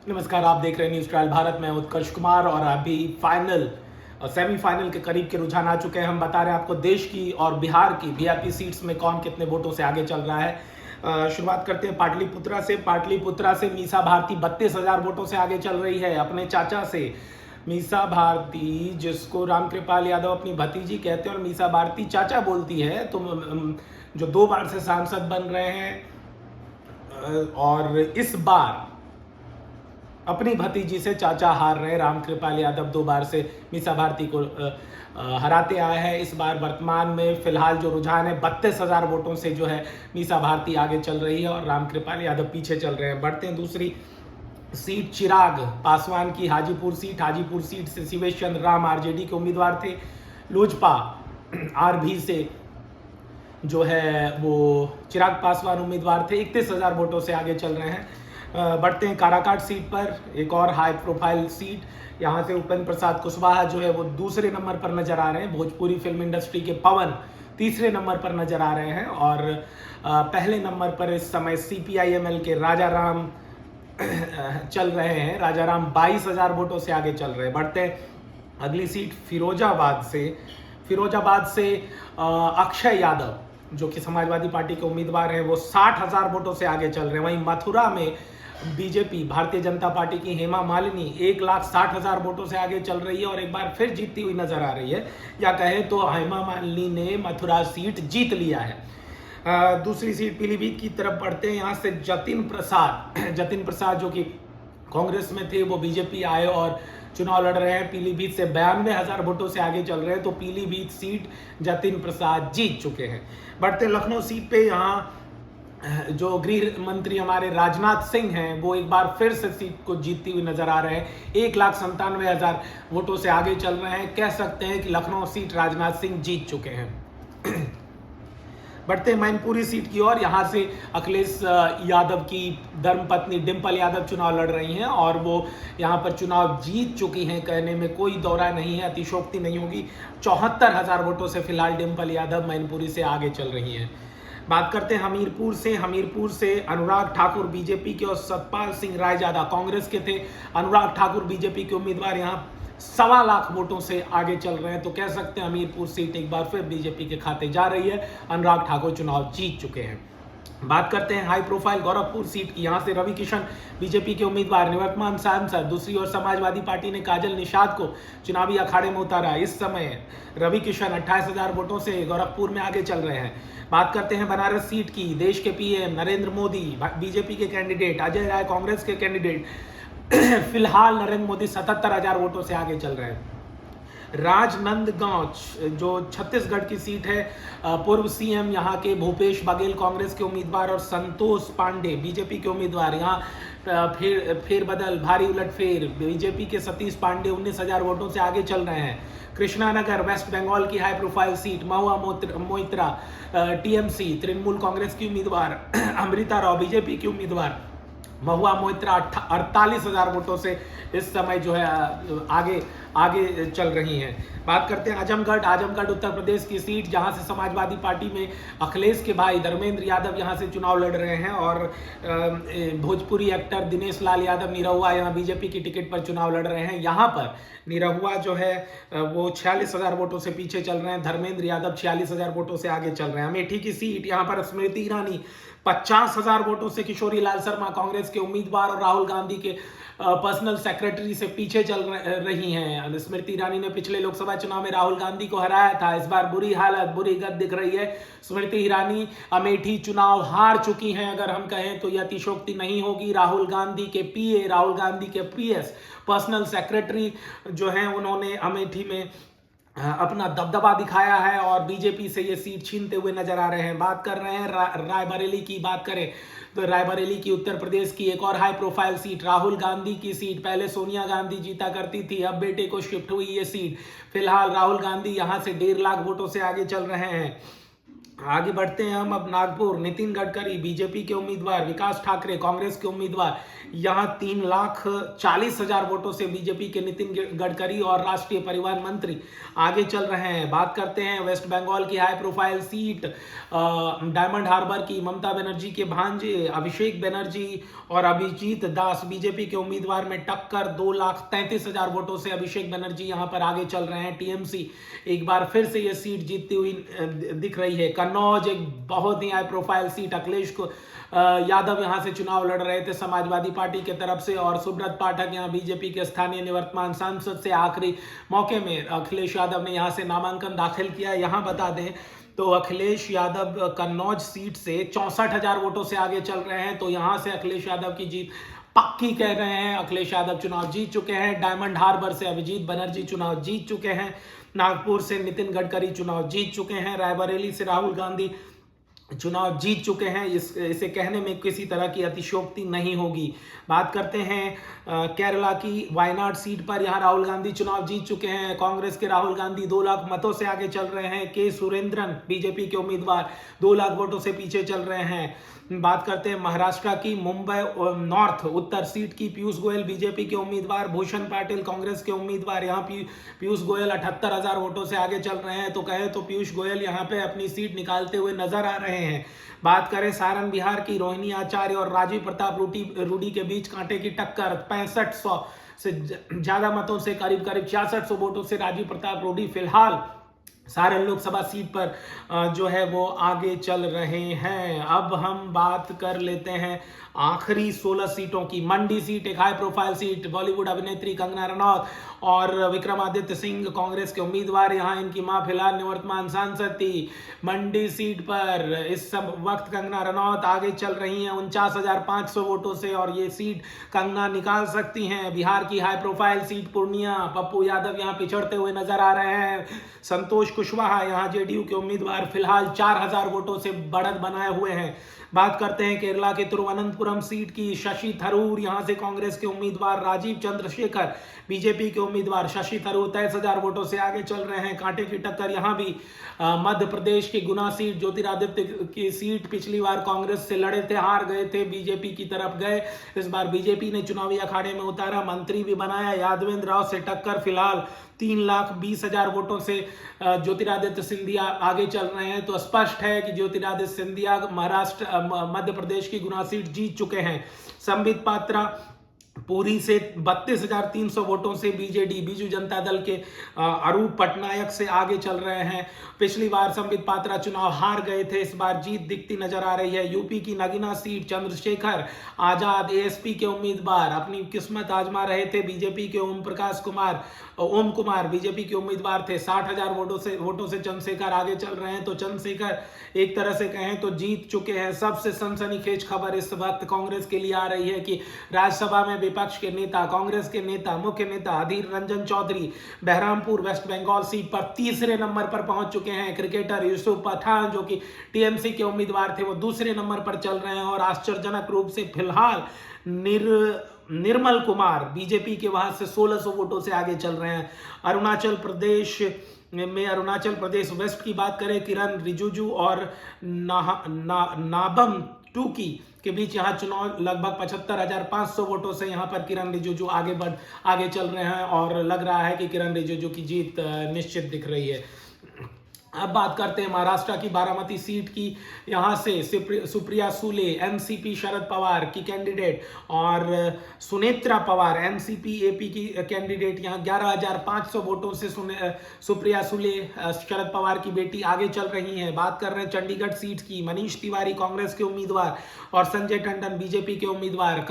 नमस्कार, आप देख रहे हैं न्यूज़ ट्रायल भारत में उत्कर्ष कुमार। और अभी फाइनल और सेमीफाइनल के करीब के रुझान आ चुके हैं। हम बता रहे हैं आपको देश की और बिहार की वीआईपी सीट्स में कौन कितने वोटों से आगे चल रहा है। शुरुआत करते हैं पाटलिपुत्रा से मीसा भारती 32,000 वोटों से आगे चल रही है अपने चाचा से। मीसा भारती, जिसको रामकृपाल यादव अपनी भतीजी कहते हैं और मीसा भारती चाचा बोलती है, तो जो 2 बार से सांसद बन रहे हैं और इस बार अपनी भतीजी से चाचा हार रहे। रामकृपाल यादव 2 बार से मीसा भारती को हराते आए हैं। इस बार वर्तमान में फिलहाल जो रुझान है 32,000 वोटों से जो है मीसा भारती आगे चल रही है और रामकृपाल यादव पीछे चल रहे हैं। बढ़ते हैं दूसरी सीट, चिराग पासवान की हाजीपुर सीट से शिवेश चंद्र राम आरजेडी के उम्मीदवार थे। लोजपा आरभी से जो है वो चिराग पासवान उम्मीदवार थे, 31,000 वोटों से आगे चल रहे हैं। बढ़ते हैं काराकाट सीट पर, एक और हाई प्रोफाइल सीट। यहाँ से उपेंद्र प्रसाद कुशवाहा जो है वो दूसरे नंबर पर नजर आ रहे हैं। भोजपुरी फिल्म इंडस्ट्री के पवन तीसरे नंबर पर नजर आ रहे हैं और पहले नंबर पर इस समय CPIML के राजा राम चल रहे हैं। राजा राम 22,000 वोटों से आगे चल रहे हैं। बढ़ते हैं अगली सीट फिरोजाबाद से अक्षय यादव जो कि समाजवादी पार्टी के उम्मीदवार हैं, वो 60,000 वोटों से आगे चल रहे हैं। वहीं मथुरा में बीजेपी भारतीय जनता पार्टी की हेमा मालिनी 1,60,000 वोटों से आगे चल रही है और एक बार फिर जीतती हुई नजर आ रही है, या कहे तो हेमा मालिनी ने मथुरा सीट जीत लिया है। दूसरी सीट पीलीभीत की तरफ बढ़ते हैं। यहाँ से जतिन प्रसाद जो कि कांग्रेस में थे, वो बीजेपी आए और चुनाव लड़ रहे हैं। पीलीभीत से 92,000 वोटों से आगे चल रहे हैं, तो पीलीभीत सीट जतिन प्रसाद जीत चुके हैं। बढ़ते लखनऊ सीट पे, यहाँ जो गृह मंत्री हमारे राजनाथ सिंह हैं, वो एक बार फिर से सीट को जीतती हुई नजर आ रहे हैं। 1,97,000 वोटों से आगे चल रहे हैं। कह सकते हैं कि लखनऊ सीट राजनाथ सिंह जीत चुके हैं। बढ़ते मैनपुरी सीट की ओर। यहाँ से अखिलेश यादव की धर्मपत्नी डिंपल यादव चुनाव लड़ रही हैं और वो यहाँ पर चुनाव जीत चुकी हैं, कहने में कोई दौरा नहीं है, अतिशोक्ति नहीं होगी। 74,000 वोटों से फिलहाल डिंपल यादव मैनपुरी से आगे चल रही हैं। बात करते हैं हमीरपुर से अनुराग ठाकुर बीजेपी के और सतपाल सिंह रायजादा कांग्रेस के थे। अनुराग ठाकुर बीजेपी के उम्मीदवार यहाँ 1.25 लाख वोटों से आगे चल रहे हैं, तो कह सकते हैं हमीरपुर सीट एक बार फिर बीजेपी के खाते जा रही है। अनुराग ठाकुर चुनाव जीत चुके हैं। बात करते हैं हाई प्रोफाइल गोरखपुर सीट की। यहाँ से रवि किशन बीजेपी के उम्मीदवार, निवर्तमान सांसद। दूसरी ओर समाजवादी पार्टी ने काजल निषाद को चुनावी अखाड़े में उतारा। इस समय रवि किशन 28,000 वोटों से गोरखपुर में आगे चल रहे हैं। बात करते हैं बनारस सीट की। देश के PM नरेंद्र मोदी बीजेपी के कैंडिडेट, अजय राय कांग्रेस के कैंडिडेट। फिलहाल नरेंद्र मोदी 77,000 वोटों से आगे चल रहे हैं। राजनांदगांव जो छत्तीसगढ़ की सीट है, पूर्व CM यहाँ के भूपेश बघेल कांग्रेस के उम्मीदवार और संतोष पांडे बीजेपी के उम्मीदवार। यहाँ फेरबदल, भारी उलटफेर, बीजेपी के सतीश पांडे 19,000 वोटों से आगे चल रहे हैं। कृष्णानगर वेस्ट बंगाल की high profile seat, Mahua Moitra TMC Trinamool Congress की उम्मीदवार, अमृता राव बीजेपी की उम्मीदवार। महुआ मोइत्रा 48,000 वोटों से इस समय जो है आगे चल रही हैं। बात करते हैं आजमगढ़ उत्तर प्रदेश की सीट, जहां से समाजवादी पार्टी में अखिलेश के भाई धर्मेंद्र यादव यहां से चुनाव लड़ रहे हैं और भोजपुरी एक्टर दिनेश लाल यादव निरहुआ यहां बीजेपी की टिकट पर चुनाव लड़ रहे हैं। यहां पर निरहुआ जो है वो 46,000 वोटों से पीछे चल रहे हैं। धर्मेंद्र यादव 46,000 वोटों से आगे चल रहे हैं। अमेठी की सीट, यहाँ पर स्मृति ईरानी 50,000 वोटों से, किशोरी लाल शर्मा कांग्रेस के उम्मीदवार और राहुल गांधी के पर्सनल सेक्रेटरी से पीछे चल रही हैं। स्मृति ईरानी ने पिछले लोकसभा चुनाव में राहुल गांधी को हराया था। इस बार बुरी गत दिख रही है। स्मृति ईरानी अमेठी चुनाव हार चुकी हैं। अगर हम कहें तो यह अतिशोक्ति नहीं होगी। राहुल गांधी के PA, राहुल गांधी के PS पर्सनल सेक्रेटरी जो हैं, उन्होंने अमेठी में अपना दबदबा दिखाया है और बीजेपी से ये सीट छीनते हुए नजर आ रहे हैं। बात कर रहे हैं रायबरेली की। बात करें तो रायबरेली की उत्तर प्रदेश की एक और high profile seat, Rahul Gandhi की सीट। पहले सोनिया गांधी जीता करती थी, अब बेटे को शिफ्ट हुई ये सीट। फिलहाल राहुल गांधी यहां से 1.5 लाख वोटों से आगे चल रहे हैं। आगे बढ़ते हैं हम अब नागपुर। नितिन गडकरी बीजेपी के उम्मीदवार, विकास ठाकरे कांग्रेस के उम्मीदवार, यहां 3,40,000 वोटों से बीजेपी के नितिन गडकरी और राष्ट्रीय परिवहन मंत्री आगे चल रहे हैं। बात करते हैं वेस्ट बंगाल की high profile seat Diamond Harbour की। ममता बनर्जी के भांजे अभिषेक बनर्जी और अभिजीत दास बीजेपी के उम्मीदवार में टक्कर। 2,33,000 वोटों से अभिषेक बनर्जी यहां पर आगे चल रहे हैं। टीएमसी एक बार फिर से यह सीट जीतती हुई दिख रही है। कन्नौज एक बहुत ही high profile seat, Akhilesh Yadav यहां से चुनाव लड़ रहे थे समाजवादी पार्टी की तरफ से, और सुब्रत पाठक यहां बीजेपी के स्थानीय निवर्तमान सांसद से आखिरी मौके में अखिलेश यादव ने यहां से नामांकन दाखिल किया। यहां बता दें तो अखिलेश यादव कन्नौज सीट से 64,000 वोटों से आगे चल रहे हैं, तो यहां से अखिलेश यादव की जीत पक्की कह रहे हैं। अखिलेश यादव चुनाव जीत चुके हैं। डायमंड हार्बर से अभिजीत बनर्जी चुनाव जीत चुके हैं। नागपुर से नितिन गडकरी चुनाव जीत चुके हैं। रायबरेली से राहुल गांधी चुनाव जीत चुके हैं। इसे कहने में किसी तरह की अतिशयोक्ति नहीं होगी। बात करते हैं केरला की वायनाड सीट पर। यहां राहुल गांधी चुनाव जीत चुके हैं। कांग्रेस के राहुल गांधी 2 लाख मतों से आगे चल रहे हैं। के सुरेंद्रन बीजेपी के उम्मीदवार 2 लाख वोटों से पीछे चल रहे हैं। बात करते हैं महाराष्ट्र की मुंबई नॉर्थ उत्तर सीट की। पीयूष गोयल बीजेपी के उम्मीदवार, भूषण पाटिल कांग्रेस के उम्मीदवार। यहाँ पीयूष गोयल 78,000 वोटों से आगे चल रहे हैं, तो कहे तो पीयूष गोयल यहाँ पे अपनी सीट निकालते हुए नजर आ रहे हैं। बात करें सारण बिहार की, रोहिणी आचार्य और राजीव प्रताप रूडी के बीच कांटे की टक्कर। 6500 से ज्यादा मतों से, करीब 6600 वोटों से राजीव प्रताप रूडी फिलहाल सारण लोकसभा सीट पर जो है वो आगे चल रहे हैं। अब हम बात कर लेते हैं आखिरी 16 सीटों की। मंडी सीट एक हाई प्रोफाइल सीट, बॉलीवुड अभिनेत्री कंगना रनौत और विक्रमादित्य सिंह कांग्रेस के उम्मीदवार। यहाँ इनकी मां फिलहाल निवर्तमान सांसद थी। मंडी सीट पर इस सब वक्त कंगना रनौत आगे चल रही हैं 49,500 वोटों से, और ये सीट कंगना निकाल सकती हैं। बिहार की high profile seat Purnia, Pappu Yadav यहाँ पिछड़ते हुए नजर आ रहे हैं। संतोष कुशवाहा यहाँ जेडीयू के उम्मीदवार फिलहाल 4,000 वोटों से बढ़त बनाए हुए हैं। बात करते हैं केरला के तिरुवनंतपुरम सीट की। शशि थरूर यहाँ से कांग्रेस के उम्मीदवार, राजीव चंद्रशेखर बीजेपी के उम्मीदवार। शशि थरूर 23,000 वोटों से आगे चल रहे हैं। कांटे की टक्कर यहाँ भी। मध्य प्रदेश की गुना सीट, ज्योतिरादित्य की सीट, पिछली बार कांग्रेस से लड़े थे, हार गए थे, बीजेपी की तरफ गए। इस बार बीजेपी ने चुनावी अखाड़े में उतारा, मंत्री भी बनाया। यादवेंद्र राव से टक्कर फिलहाल 3,20,000 वोटों से ज्योतिरादित्य सिंधिया आगे चल रहे हैं। तो स्पष्ट है कि ज्योतिरादित्य सिंधिया मध्य प्रदेश की गुना सीट जीत चुके हैं। संबित पात्रा पुरी से 32,300 वोटों से बीजेडी बीजू जनता दल के अरूप पटनायक से आगे चल रहे हैं। पिछली बार संबित पात्रा चुनाव हार गए थे, इस बार जीत दिखती नजर आ रही है। यूपी की नगीना सीट, चंद्रशेखर आजाद एएसपी के उम्मीदवार अपनी किस्मत आजमा रहे थे। बीजेपी के ओम कुमार बीजेपी के उम्मीदवार थे। 60,000 वोटों से चंद्रशेखर आगे चल रहे हैं, तो चंद्रशेखर एक तरह से कहें तो जीत चुके हैं। सबसे सनसनीखेज खबर इस वक्त कांग्रेस के लिए आ रही है कि राज्यसभा में विपक्ष के नेता, कांग्रेस के नेता, मुख्य नेता अधीर रंजन चौधरी बहरामपुर वेस्ट बंगाल सीट पर तीसरे नंबर पर पहुंच चुके हैं। क्रिकेटर यूसुफ पठान जो कि टीएमसी के उम्मीदवार थे, वो दूसरे नंबर पर चल रहे हैं, और आश्चर्यजनक रूप से फिलहाल निर्मल कुमार बीजेपी के वहां से 1600 वोटों से आगे चल रहे हैं। अरुणाचल प्रदेश वेस्ट की बात करें, किरण रिजिजू और नाबम टूकी के बीच यहाँ चुनाव लगभग 75,500 वोटों से यहाँ पर किरण रिजिजू आगे चल रहे हैं, और लग रहा है कि किरण रिजिजू की जीत निश्चित दिख रही है। अब बात करते हैं महाराष्ट्र की बारामती सीट की। यहाँ से सुप्रिया सुले एनसीपी शरद पवार की कैंडिडेट और सुनेत्रा पवार एनसीपी एपी की कैंडिडेट, यहाँ 11,500 वोटों से सुप्रिया सुले शरद पवार की बेटी आगे चल रही हैं। बात कर रहे हैं चंडीगढ़ सीट की। मनीष तिवारी कांग्रेस के उम्मीदवार और संजय टंडन बीजेपी के उम्मीदवार।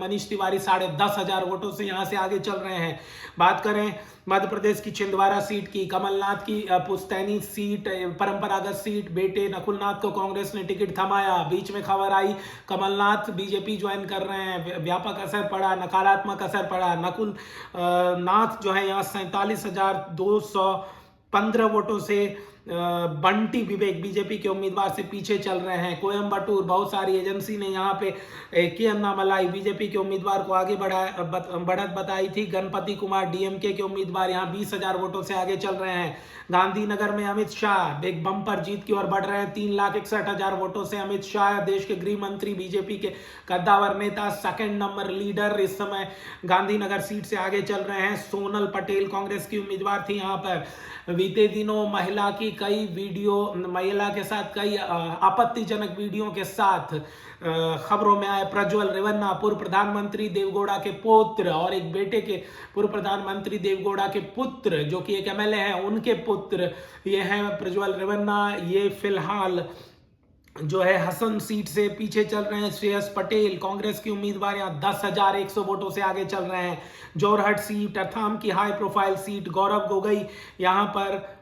मनीष तिवारी 10,500 वोटों से यहाँ से आगे चल रहे हैं। बात करें मध्य प्रदेश की छिंदवाड़ा सीट की, कमलनाथ की पुस्तैनी सीट, परंपरागत सीट, बेटे नकुलनाथ को कांग्रेस ने टिकट थमाया। बीच में खबर आई कमलनाथ बीजेपी ज्वाइन कर रहे हैं, व्यापक असर पड़ा, नकारात्मक असर पड़ा। नकुलनाथ जो है यहाँ 47,215 वोटों से बंटी विवेक बीजेपी के उम्मीदवार से पीछे चल रहे हैं। कोयम्बटूर बहुत सारी एजेंसी ने यहाँ पे के अन्नामलाई बीजेपी के उम्मीदवार को आगे बढ़त बताई थी। गणपति कुमार डीएमके के उम्मीदवार यहाँ 20,000 वोटों से आगे चल रहे हैं। गांधीनगर में अमित शाह एक बम्पर जीत की ओर बढ़ रहे हैं। 3,61,000 वोटों से अमित शाह देश के गृह मंत्री बीजेपी के कद्दावर नेता सेकंड नंबर लीडर इस समय गांधीनगर सीट से आगे चल रहे हैं। सोनल पटेल कांग्रेस की उम्मीदवार थी यहाँ पर। बीते दिनों महिला के साथ कई आपत्तिजनक वीडियो के साथ खबरों में आए प्रज्वल रेवन्ना, पूर्व प्रधानमंत्री देवगौड़ा के पुत्र, और एक बेटे के पूर्व प्रधानमंत्री देवगौड़ा के पुत्र जो कि एक एमएलए हैं, उनके पुत्र ये हैं प्रज्वल रेवन्ना। ये फिलहाल जो है हसन सीट से पीछे चल रहे हैं। श्रेयस पटेल कांग्रेस की उम्मीदवार यहाँ 10,100 वोटों से आगे चल रहे हैं। जोरहट सीट अथाम की high profile seat, Gaurav Gogoi यहाँ पर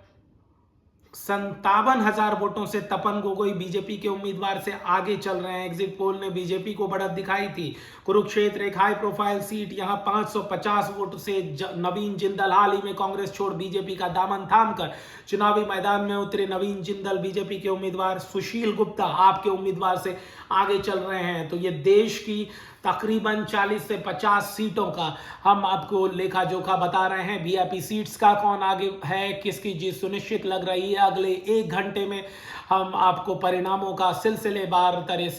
57,000 वोटों से तपन गोगोई बीजेपी के उम्मीदवार से आगे चल रहे हैं। एग्जिट पोल ने बीजेपी को बढ़त दिखाई थी। कुरुक्षेत्र एक हाई प्रोफाइल सीट, यहां 550 वोट से नवीन जिंदल हाल ही में कांग्रेस छोड़ बीजेपी का दामन थामकर चुनावी मैदान में उतरे। नवीन जिंदल बीजेपी के उम्मीदवार, सुशील गुप्ता आपके उम्मीदवार से आगे चल रहे हैं। तो ये देश की तकरीबन 40 से 50 सीटों का हम आपको लेखा जोखा बता रहे हैं। वीआईपी सीट्स का कौन आगे है, किसकी जीत सुनिश्चित लग रही है, अगले 1 घंटे में हम आपको परिणामों का सिलसिलेवार तरह से